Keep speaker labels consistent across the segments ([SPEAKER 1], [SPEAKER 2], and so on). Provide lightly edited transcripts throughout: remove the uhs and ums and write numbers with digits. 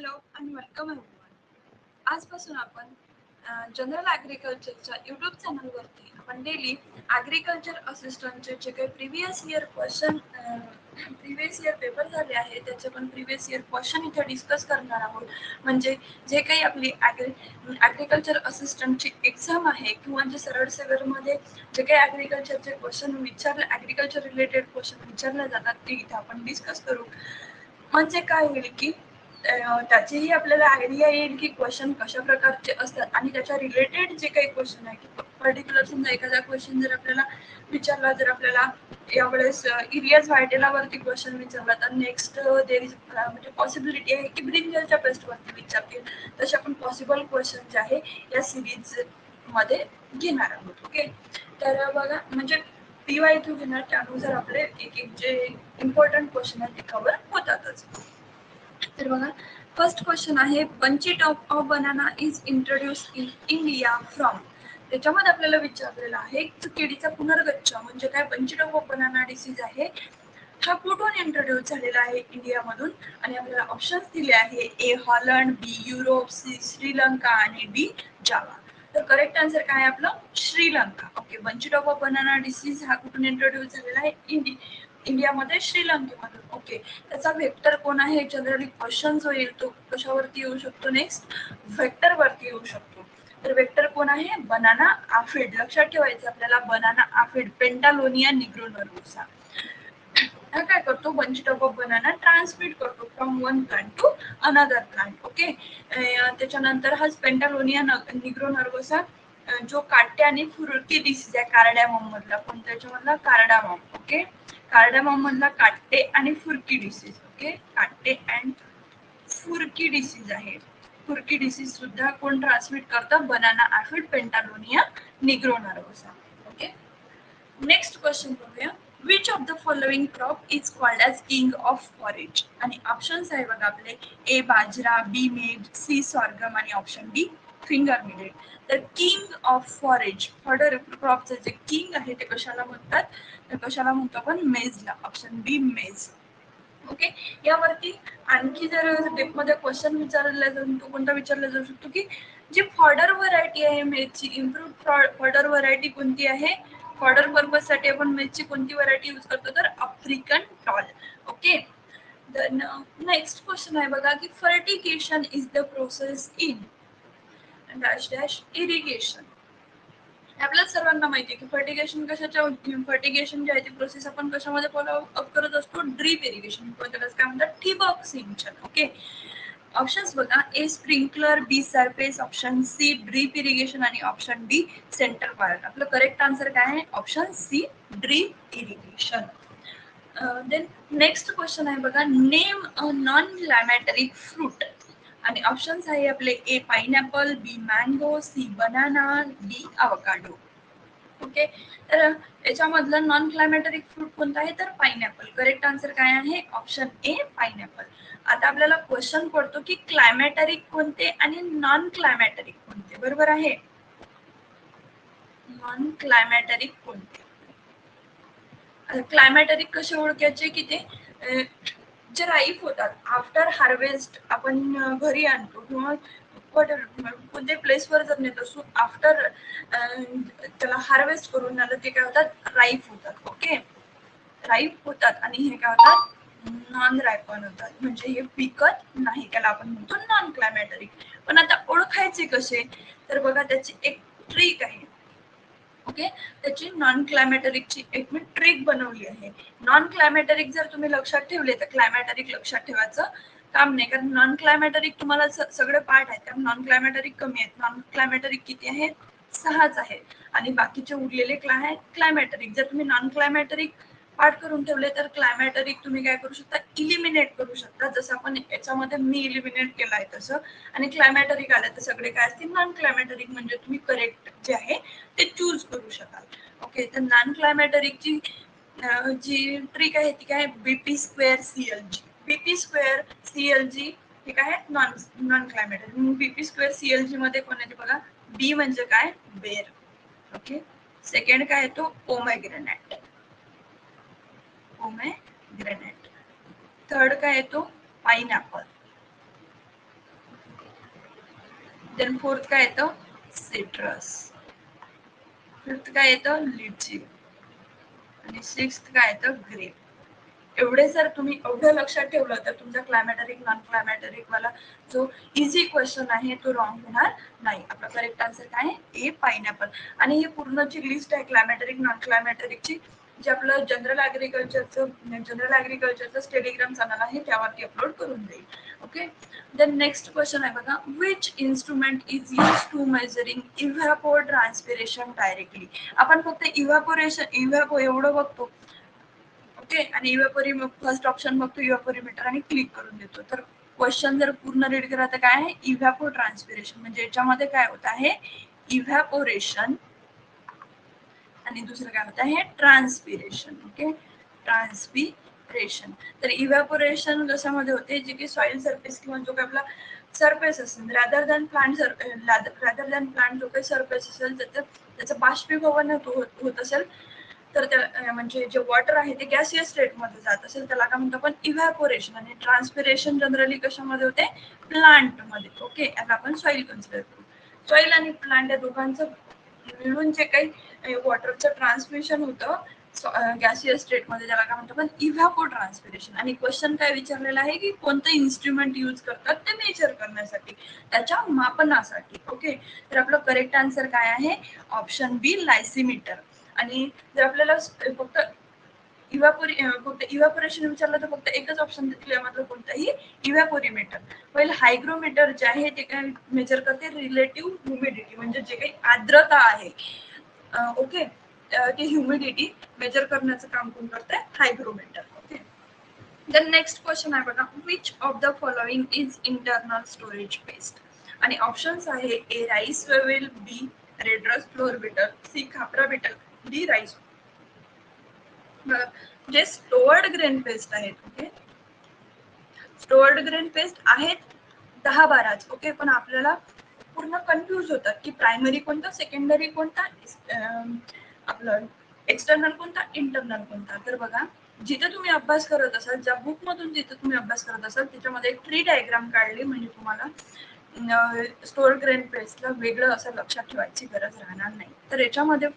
[SPEAKER 1] Hello आणि welcome everyone. आजपासून आपण जनरल ॲग्रिकल्चरच्या यूट्यूब चॅनलवरती आपण डेली ॲग्रिकल्चर असिस्टंटचे जे काही प्रिव्हियस इयर पेपर झाले आहे त्याचे पण प्रिव्हियस इयर क्वेश्चन इथे डिस्कस करणार आहोत. म्हणजे जे काही आपली ॲग्रिकल्चर असिस्टंटची एक्झाम आहे किंवा जे सरळ सेवरमध्ये जे काही ॲग्रिकल्चरचे क्वेश्चन विचारले ॲग्रिकल्चर रिलेटेड क्वेश्चन विचारले जातात ते इथे आपण डिस्कस करू. म्हणजे काय होईल की त्याचीही आपल्याला आयडिया येईल की क्वेश्चन कशा प्रकारचे असतात आणि त्याच्या रिलेटेड जे काही क्वेश्चन आहे की पर्टिक्युलर समजा एखादा क्वेश्चन जर आपल्याला विचारला, जर आपल्याला यावेळेस इरियाज व्हायटेलावरती क्वेश्चन विचारला तर नेक्स्ट देर इज म्हणजे पॉसिबिलिटी आहे की ब्रिंजलच्या पेस्टवरती विचारतील. तसे आपण पॉसिबल क्वेश्चन जे आहे या सिरीज मध्ये घेणार आहोत. ओके, तर बघा म्हणजे पीवाय थ्रू घेणार त्यानुसार आपले एक एक जे इम्पॉर्टंट क्वेश्चन आहेत ते कव्हर होतातच. तर बघा, फर्स्ट क्वेश्चन आहे बंची top of banana is introduce in India from. त्याच्यामध्ये आपल्याला विचारलेलं आहे की केळीचा पुनर्गच्छ म्हणजे काय, बंची टॉप ऑफ बनाना डिसीज आहे हा कुठून इंट्रोड्यूस झालेला आहे इंडियामधून. आणि आपल्याला ऑप्शन्स दिले आहे ए हॉलंड, बी युरोप, सी श्रीलंका आणि डी जावा. तर करेक्ट आन्सर काय आहे आपलं श्रीलंका. ओके, बंची टॉप ऑफ बनाना डिसीज हा कुठून इंट्रोड्यूस झालेला आहे इंडियामध्ये श्रीलंकेमधून. ओके, त्याचा व्हेक्टर कोण आहे, जनरली क्वेश्चन जो येईल तो कशावरती येऊ शकतो, नेक्स्ट व्हेक्टर वरती येऊ शकतो. तर व्हेक्टर कोण आहे, बनाना आफिड. लक्षात ठेवायचं आपल्याला, बनाना आफिड, पेंटालोनिया निग्रोनर्वोसा. हा काय करतो, bunch top of banana transmit करतो from one plant to another plant. Okay, त्याच्यानंतर हा पेंटालोनिया निग्रोनर्वोसा जो काटे आणि फुरकी डिसीज आहे कार्डामॉम मधला, कोणत्या याच्यामधला, कार्डामॉम. ओके, कार्डामॉम मधला काटे आणि foorkey disease. Okay, katte and foorkey disease आहे. फुरकी डिसीज सुद्धा कोण ट्रान्समिट करतं, banana aphid Pentalonia nigronervosa. Okay, next question बघूया. Which of the following crop is called as king of forage. आणि ऑप्शन्स आहे बघा आपले, A bajra, B maize, C sorghum आणि ऑप्शन डी फिंगर मिलेट. तर किंग ऑफ फॉरेज, फॉडर क्रॉपचं जे king आहे ते कशाला म्हणतात, तर कशाला म्हणतो आपण, मेजला. ऑप्शन बी मेज. ओके, यावरती आणखी जर डेपमध्ये क्वेश्चन विचारला जाऊन तो कोणता विचारला जाऊ शकतो की जी फॉडर व्हरायटी आहे मेजची, इम्प्रूव्ह फॉडर व्हरायटी कोणती आहे, फॉडर पर्पज साठी आपण मेजची कोणती व्हरायटी यूज करतो, तर African tall. Okay, then next question आहे बघा की fertigation is the process in dash dash irrigation. आपल्या सर्वांना माहिती आहे की फर्टिगेशन कशाच्या, फर्टिगेशन जे आहे ती प्रोसेस आपण कशामध्ये फॉलो अप करत असतो, ड्रीप इरिगेशन, त्याला काय म्हणतात, ठिबक सिंचन. ओके, ऑप्शन्स बघा, A sprinkler, B surface, option C drip irrigation आणि ऑप्शन डी सेंटर पार्ट. आपलं करेक्ट आन्सर काय आहे, option C drip irrigation. Then next question आहे बघा, name a non climacteric fruit. आणि ऑप्शन्स आहे आपले, A pineapple, B mango, C banana, D avocado. Okay, तर याच्यामधलं नॉन क्लायमॅटरिक फ्रूट कोणता आहे, तर पाइनएपल. करेक्ट आन्सर काय आहे, ऑप्शन ए पाइनएपल. आता आपल्याला क्वेश्चन पडतो की क्लायमॅटरिक कोणते आणि नॉन क्लायमॅटरिक कोणते, बरोबर आहे. नॉन क्लायमॅटरिक कोणते, क्लायमॅटरिक कसे ओळखायचे की ते जे राईप होतात आफ्टर हार्वेस्ट, आपण घरी आणतो किंवा कोणत्या प्लेसवर जर नेत असतो आफ्टर त्याला हार्वेस्ट करून आलं ते काय होतात, राईप होतात. ओके, राईप होतात आणि हे काय होतात, नॉन रायपन होतात, म्हणजे हे पिकत नाही, त्याला आपण म्हणतो नॉन क्लायमॅटरिक. पण आता ओळखायचे कसे, तर बघा त्याची एक ट्रिक आहे. ओके, त्याची नॉन क्लायमॅटरिकची एक मी ट्रिक बनवली आहे. नॉन क्लायमॅटरिक जर तुम्ही लक्षात ठेवले तर क्लायमॅटरिक लक्षात ठेवायचं काम नाही, कारण नॉन क्लायमॅटरिक तुम्हाला सगळे पार्ट आहेत, कारण नॉन क्लायमॅटरिक कमी आहेत. नॉन क्लायमॅटरिक किती आहेत, 6च आहेत आणि बाकीचे उरलेले काय आहेत, क्लायमॅटरिक. जर तुम्ही नॉन क्लायमॅटरिक पार्ट करून ठेवले तर क्लायमॅटरिक तुम्ही काय करू शकता, इलिमिनेट करू शकता, जसं आपण याच्यामध्ये मी इलिमिनेट केलं आहे तसं. आणि क्लायमॅटरिक आलं तर सगळे काय असतील, नॉन क्लायमॅटरिक, म्हणजे तुम्ही करेक्ट जे आहे ते चूज करू शकाल. ओके, तर नॉन क्लायमॅटरिकची जी ट्रिक आहे ती काय, BP square CLG. BP square CLG हे काय आहे, नॉन क्लायमॅटरिक. बीपी स्क्वेअर सीएलजी मध्ये कोण येते बघा, बी म्हणजे काय, बेर. ओके, सेकंड काय येतो, पोमॅग्रेनेट. पोमॅग्रेनेट. थर्ड काय येतो, पाइनएपल. देन फोर्थ काय येतं सिट्रस, फिफ्थ काय येतं लिची आणि सिक्स्थ काय येतं ग्रेप. एवढे जर तुम्ही एवढं लक्षात ठेवलं तर तुमचा क्लायमॅटरिक नॉन क्लायमॅटरिक वाला जो इझी क्वेश्चन आहे तो रॉंग होणार नाही. आपला करेक्ट आन्सर काय आहे ए पायनॅपल. आणि ही पूर्णची लिस्ट आहे क्लायमॅटरिक नॉन क्लायमॅटरिकची, जे आपलं जनरल ऍग्रिकल्चरचं टेलिग्राम चॅनल आहे त्यावरती अपलोड करून देईल. ओके. देन नेक्स्ट क्वेश्चन आहे बघा, which instrument is use to measuring evapotranspiration directly. आपण फक्त इव्हॅपो एवढं बघतो. ओके. आणि इव्हॅपोरी फर्स्ट ऑप्शन बघतो इव्हॅपोरीमीटर आणि क्लिक करून देतो. तर क्वेश्चन जर पूर्ण रीड करा तर काय आहे इव्हॅपो ट्रान्सपिरेशन, म्हणजे याच्यामध्ये काय होत आहे इव्हॅपोरेशन आणि दुसरं काय होत आहे ट्रान्सपिरेशन. ओके. ट्रान्सपिरेशन. तर इव्हॅपोरेशन कशामध्ये होते, जे की सॉइल सरफेस किंवा जो काही आपला सरफेस असेल रादर दॅन प्लांट जो काही सरफेस असेल त्याचं बाष्पीभवन होत असेल तर त्या म्हणजे जे वॉटर आहे ते गॅसियस स्टेटमध्ये जात असेल त्याला काय म्हणतो आपण इव्हॅपोरेशन. आणि ट्रान्सपिरेशन जनरली कशामध्ये होते प्लांटमध्ये. ओके. आता आपण सॉइल कन्सिडर करू. सॉइल आणि प्लांट या दोघांचं मिळून जे काही वॉटरचं ट्रान्समिशन होतं गॅसियस स्टेटमध्ये त्याला काय म्हणतो आपण इव्हॅपो ट्रान्सपिरेशन. आणि क्वेश्चन काय विचारलेला आहे की कोणतं इन्स्ट्रुमेंट यूज करतात ते मेजर करण्यासाठी, त्याच्या मापनासाठी. ओके. तर आपलं करेक्ट आन्सर काय आहे ऑप्शन बी लायसीमीटर. आणि जर आपल्याला फक्त इव्हॅपोरेशन विचारलं तर फक्त एकच ऑप्शन दिलेलं मात्र कोणताही इव्हॅपोरीमीटर. पहिलं हायग्रोमीटर जे आहे ते काय मेजर करते रिलेटिव्ह ह्युमिडिटी, म्हणजे जे काही आर्द्रता आहे. ओके. ते ह्युमिडिटी मेजर करण्याचं काम कोण करते हायग्रोमीटर. ओके. द नेक्स्ट क्वेश्चन आहे बघा, which of the following is internal storage paste. आणि ऑप्शन्स आहे ए राईस वेल, बी रेड रस्ट फ्लोर बिटर, सी खापरा बिटर, डी राईस. जे स्टोअर्ड ग्रेन पेस्ट आहेत. ओके. स्टोअर्ड ग्रेन पेस्ट आहेत 10-12. ओके. पण आपल्याला पूर्ण कन्फ्युज होतात की प्रायमरी कोणता सेकंडरी कोणता आपलं एक्सटर्नल कोणता इंटरनल कोणता. तर बघा जिथे तुम्ही अभ्यास करत असाल ज्या बुक मधून जिथे तुम्ही अभ्यास करत असाल त्याच्यामध्ये एक ट्री डायग्राम काढली म्हणजे तुम्हाला स्टोअर्ड ग्रेन पेस्टला वेगळं असं लक्षात ठेवायची गरज राहणार नाही. तर याच्यामध्ये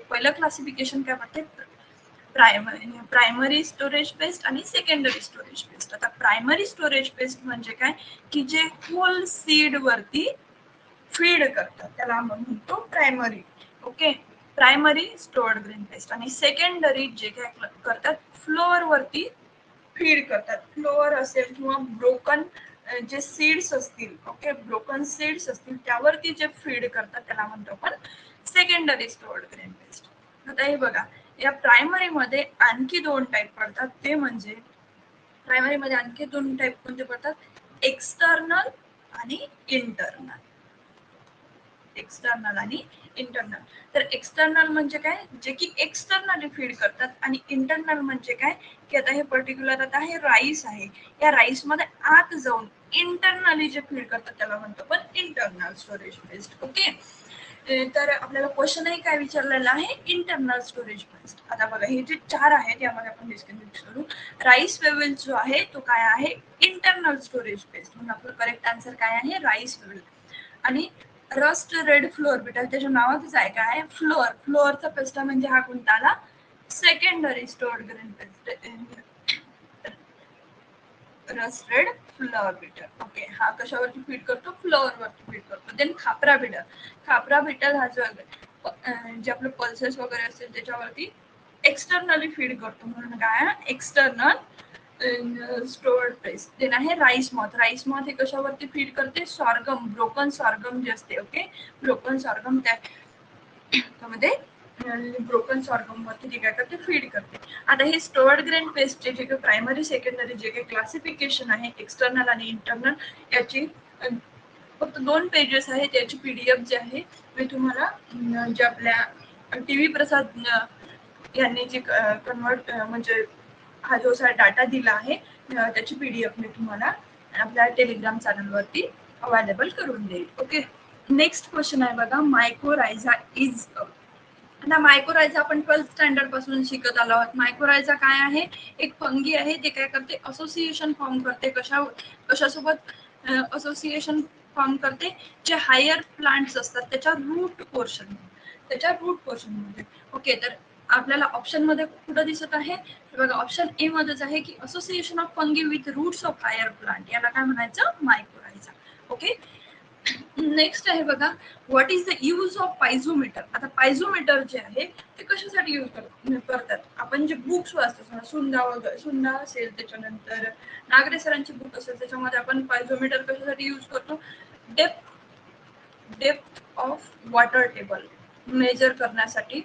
[SPEAKER 1] पहिलं क्लासिफिकेशन काय म्हणते प्रायमरी स्टोरेज पेस्ट आणि सेकंडरी स्टोरेज पेस्ट. आता प्रायमरी स्टोरेज पेस्ट म्हणजे काय की जे होल सीड वरती फीड करतात त्याला आपण म्हणतो primary. Okay. Primary stored grain paste. आणि सेकंडरी जे काय करतात फ्लोअर वरती फीड करतात. फ्लोअर असेल किंवा ब्रोकन जे सीड्स असतील. ओके. ब्रोकन सीड्स असतील त्यावरती जे फीड करतात त्याला म्हणतो आपण सेकंडरी स्टोअर्ड ग्रेन पेस्ट. आता हे बघा या प्रायमरी मध्ये आणखी दोन टाईप पडतात. ते म्हणजे प्रायमरी मध्ये आणखी दोन टाईप कोणते पडतात एक्सटर्नल आणि इंटरनल. एक्सटर्नल आणि इंटरनल. तर एक्सटर्नल म्हणजे काय जे की एक्सटर्नली फीड करतात आणि इंटरनल म्हणजे काय की आता हे पर्टिक्युलर आता हे राईस आहे या राईस मध्ये आत जाऊन इंटरनली जे फीड करतात त्याला म्हणतो पण इंटरनल स्टोरेज पेस्ट. ओके. तर आपल्याला क्वेश्चनही काय विचारलेला आहे इंटरनल स्टोरेज पेस्ट. आता बघा हे जे चार आहेत यामध्ये आपण डिस्कस करू. राईस वेव्हल जो आहे तो काय आहे इंटरनल स्टोरेज पेस्ट. म्हणून आपलं करेक्ट आन्सर काय आहे राईस वेव्हल. आणि रस्ट रेड फ्लोअर बिटर त्याच्या नावातच आहे काय फ्लोअर. फ्लोअरचा पेस्ट म्हणजे हा कोणता आला secondary stored grain pest rust red flour beetle. Okay. हा कशावरती फीड करतो फ्लोअर वरती फीड करतो. Then khapra beetle. खापरा बिटर हा जो जे आपले पल्सेस वगैरे असेल त्याच्यावरती एक्सटर्नली फीड करतो म्हणून काय एक्सटर्नल स्टोअर्ड पेस्ट. देन आहे राईस मॉथ. राईस मॉथ हे कशावरती फीड करते सॉर्गम ब्रोकन सॉर्गम जे असते. ओके. ब्रोकन सॉर्गम त्यामध्ये ब्रोकन सॉर्गम वरती जे काय करते फीड करते. आता हे स्टोअर्ड ग्रेन पेस्ट जे काही प्रायमरी सेकंडरी जे काही क्लासिफिकेशन आहे एक्सटर्नल आणि इंटरनल याची फक्त 2 पेजेस आहे. त्याची पीडीएफ जी आहे मी तुम्हाला जे आपल्या टीव्ही प्रसाद यांनी जे कन्वर्ट म्हणजे हा जो डाटा दिला आहे त्याची पीडीएफ मी तुम्हाला आपल्या टेलिग्राम चॅनल वरती अवेलेबल करून देईल. ओके. नेक्स्ट क्वेश्चन आहे बघा मायकोरायझा इज. आता मायकोरायझा आपण 12th स्टँडर्ड पासून शिकत आलो आहोत. मायकोरायझा काय आहे एक फंगी आहे ते काय करते असोसिएशन फॉर्म करते कशासोबत असोसिएशन फॉर्म करते जे हायर प्लांट्स असतात त्याच्या रूट पोर्शन मध्ये. ओके, तर आपल्याला ऑप्शन मध्ये कुठं दिसत आहे बघा, ऑप्शन ए मध्येच आहे की association of fungi with roots of higher plant, याला काय म्हणायचं, मायकोरायझा. ओके, नेक्स्ट आहे बघा, what is the use of piezometer. आता पायझोमीटर जे आहे ते कशासाठी यूज करतात, आपण जे बुक्स वाचतो, सुंदा असेल, त्याच्यानंतर नागरे सरांची बुक असेल, त्याच्यामध्ये आपण पायझोमीटर कशासाठी यूज करतो, depth of water table measure करण्यासाठी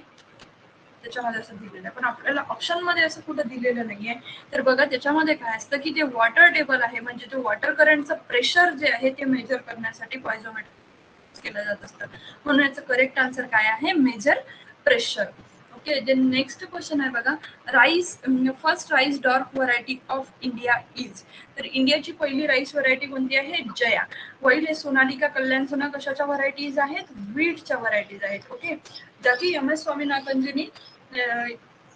[SPEAKER 1] त्याच्यामध्ये असं दिलेलं आहे. पण आपल्याला ऑप्शन मध्ये असं कुठं दिलेलं नाहीये. तर बघा त्याच्यामध्ये काय असतं की ते वॉटर टेबल आहे, म्हणजे ते वॉटर करंटचं प्रेशर जे आहे ते मेजर करण्यासाठी पायझोमीटर केलं जात असतं. म्हणून याचं करेक्ट आन्सर काय आहे, measure pressure. Okay, then next question आहे बघा, rice first rice dwarf variety of India is. तर इंडियाची पहिली राईस व्हरायटी कोणती आहे, जया. वैल हे सोनालिका, कल्याण सोना कशाच्या व्हरायटीज आहेत, व्हीटच्या व्हरायटीज आहेत. ओके, ज्या की एम एस स्वामीनाथनजींनी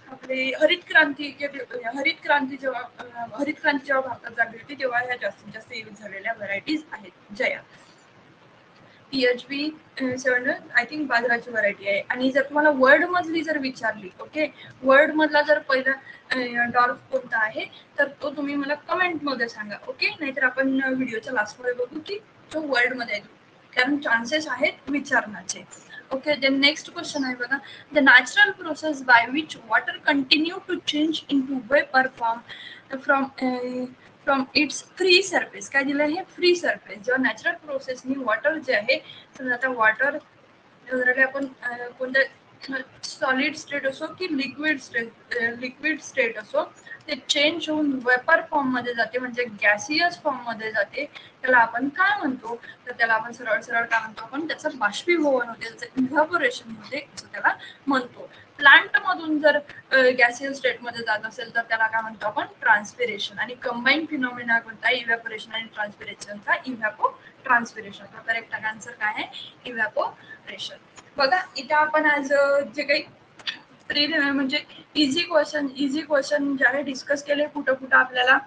[SPEAKER 1] आपले हरित क्रांती जेव्हा भारतात झाली होती तेव्हा ह्या जास्तीत जास्त यूज झालेल्या व्हरायटीज आहेत. जया, PHB 7 आय थिंक बाजराची व्हरायटी आहे. आणि जर तुम्हाला वर्ल्ड मधली जर विचारली, ओके, वर्ल्ड मधला जर पहिला डॉर्फ कोणता आहे तर तो तुम्ही मला कमेंट मध्ये सांगा. ओके, नाहीतर आपण व्हिडिओच्या लास्ट मध्ये बघू की जो वर्ल्ड मध्ये आहे, कारण चान्सेस आहेत विचारण्याचे. ओके, देन नेक्स्ट क्वेश्चन आहे बघा, the natural process by which water continue to change in to vapour form from its free surface. काय दिलं आहे, फ्री सरफेस. जेव्हा नॅचरल प्रोसेसनी वॉटर जे आहे, तर आता वॉटर आपण कोणत्या सॉलिड स्टेट असो की लिक्विड स्टेट असो, ते चेंज होऊन वेपर फॉर्म मध्ये जाते, म्हणजे गॅसियस फॉर्म मध्ये जाते. त्याला आपण काय म्हणतो, तर त्याला आपण सरळ काय म्हणतो, आपण त्याचं बाष्पीभवन होते, त्याचं इव्हॅपोरेशन होते असं त्याला म्हणतो. प्लांट मधून जर गॅसियस स्टेट मध्ये जात असेल तर त्याला काय म्हणतो आपण, ट्रान्सपिरेशन. आणि कंबाईन फिनॉमिना कोणता, इव्हॅपोरेशन आणि ट्रान्सपिरेशनचा, ट्रान्सपिरेशन. करेक्ट आन्सर काय आहे, इव्हॅपोरेशन. बघा इथं आपण आज जे काही म्हणजे इझी क्वेश्चन जे आहे डिस्कस केले, कुठं कुठं आपल्याला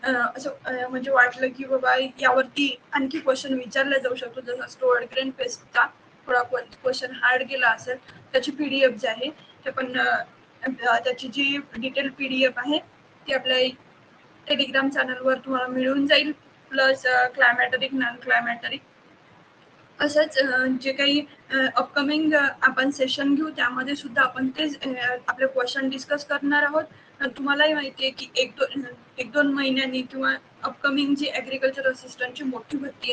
[SPEAKER 1] असं म्हणजे वाटलं की बाबा यावरती आणखी क्वेश्चन विचारले जाऊ शकतो, जसं स्टोअर्ड ग्रेन पेस्टचा थोडा क्वेश्चन हार्ड गेला असेल, त्याची PDF जी आहे ते पण त्याची जी डिटेल PDF आहे ती आपल्या टेलिग्राम चॅनलवर तुम्हाला मिळून जाईल. प्लस क्लायमॅटरिक, नॉन क्लायमॅटरिक असंच जे काही अपकमिंग आपण सेशन घेऊ त्यामध्ये सुद्धा आपण तेच आपले क्वेश्चन डिस्कस करणार आहोत. तुम्हालाही माहिती आहे की एक दोन महिन्यांनी किंवा अपकमिंग जी ॲग्रिकल्चर असिस्टंटची मोठी भरती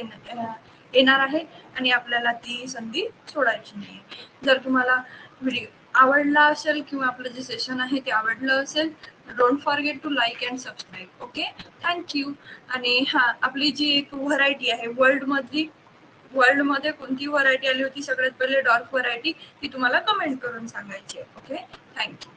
[SPEAKER 1] येणार आहे आणि आपल्याला ती संधी सोडायची नाही. जर तुम्हाला व्हिडिओ आवडला असेल किंवा आपलं जे सेशन आहे ते आवडलं असेल, don't forget to like and subscribe. Okay, thank you. आणि हा, आपली जी एक व्हरायटी आहे वर्ल्ड मध्ये कोणती व्हरायटी आली होती सगळ्यात पहिले, डॉर्फ व्हरायटी, ती तुम्हाला कमेंट करून सांगायची आहे. Okay, thank you.